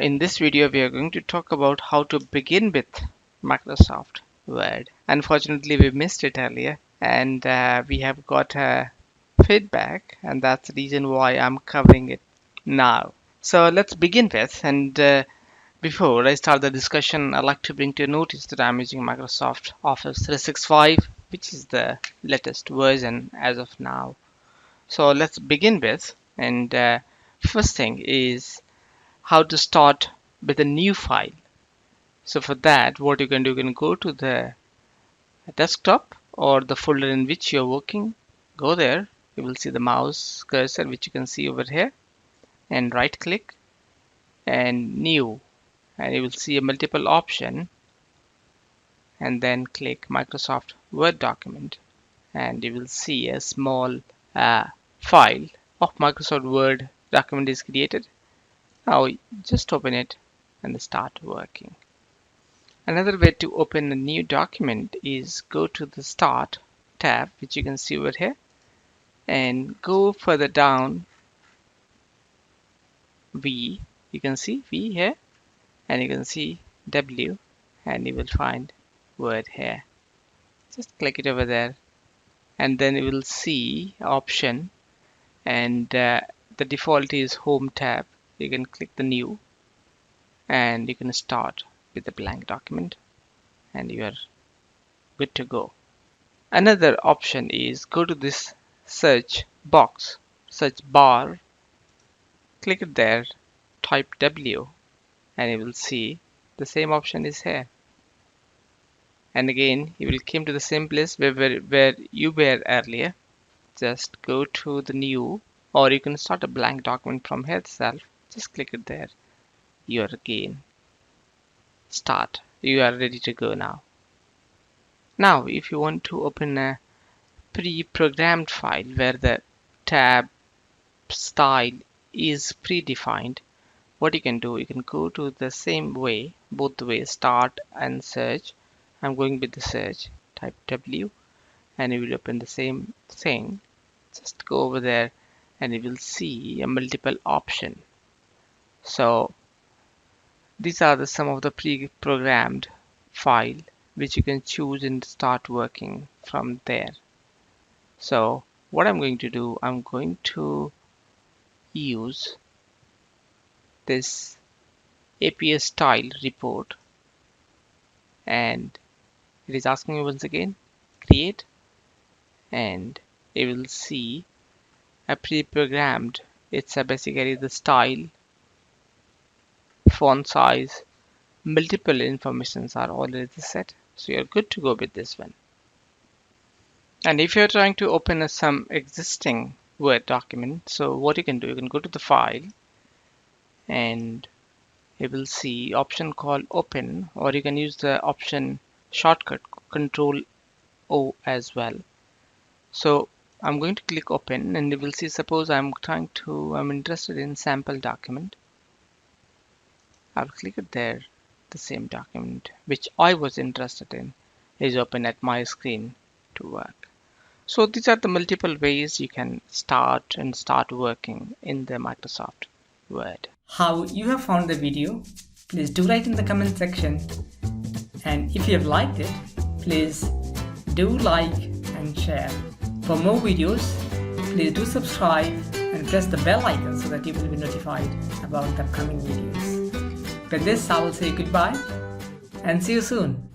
In this video, we are going to talk about how to begin with Microsoft Word. Unfortunately, we missed it earlier and we have got feedback, and that's the reason why I'm covering it now. So let's begin with, and before I start the discussion, I'd like to bring to your notice that I'm using Microsoft Office 365, which is the latest version as of now. So let's begin with, and first thing is how to start with a new file. So for that, what you can do, you can go to the desktop or the folder in which you're working. Go there, you will see the mouse cursor, which you can see over here, and right click and new, and you will see a multiple option, and then click Microsoft Word document, and you will see a small file of Microsoft Word document is created. Now just open it and start working. Another way to open a new document is go to the Start tab, which you can see over here, and go further down V. You can see V here, and you can see W, and you will find Word here. Just click it over there, and then you will see option, and the default is Home tab. You can click the new, and you can start with a blank document, and you are good to go. Another option is go to this search box, search bar, click it there, type W, and you will see the same option is here. And again, you will come to the same place where you were earlier. Just go to the new, or you can start a blank document from here itself. Just click it there. You are again start. You are ready to go now. Now, if you want to open a pre-programmed file where the tab style is predefined, what you can do, you can go to the same way, both the way, start and search. I'm going with the search, type W, and you will open the same thing. Just go over there and you will see a multiple option. So these are some of the pre-programmed file which you can choose and start working from there. So what I'm going to do, I'm going to use this APS style report, and it is asking me once again create, and you will see a pre-programmed. It's basically the style, font size, multiple informations are already set, so you're good to go with this one. And if you're trying to open some existing Word document, so what you can do, you can go to the file, and you will see option called open, or you can use the option shortcut Control O as well. So I'm going to click open, and you will see, suppose I'm interested in sample document. I'll click it there. The same document which I was interested in is open at my screen to work. So these are the multiple ways you can start working in the Microsoft Word. How you have found the video, please do write in the comment section, and if you have liked it, please do like and share. For more videos, please do subscribe and press the bell icon so that you will be notified about the upcoming videos. With this, I will say goodbye and see you soon.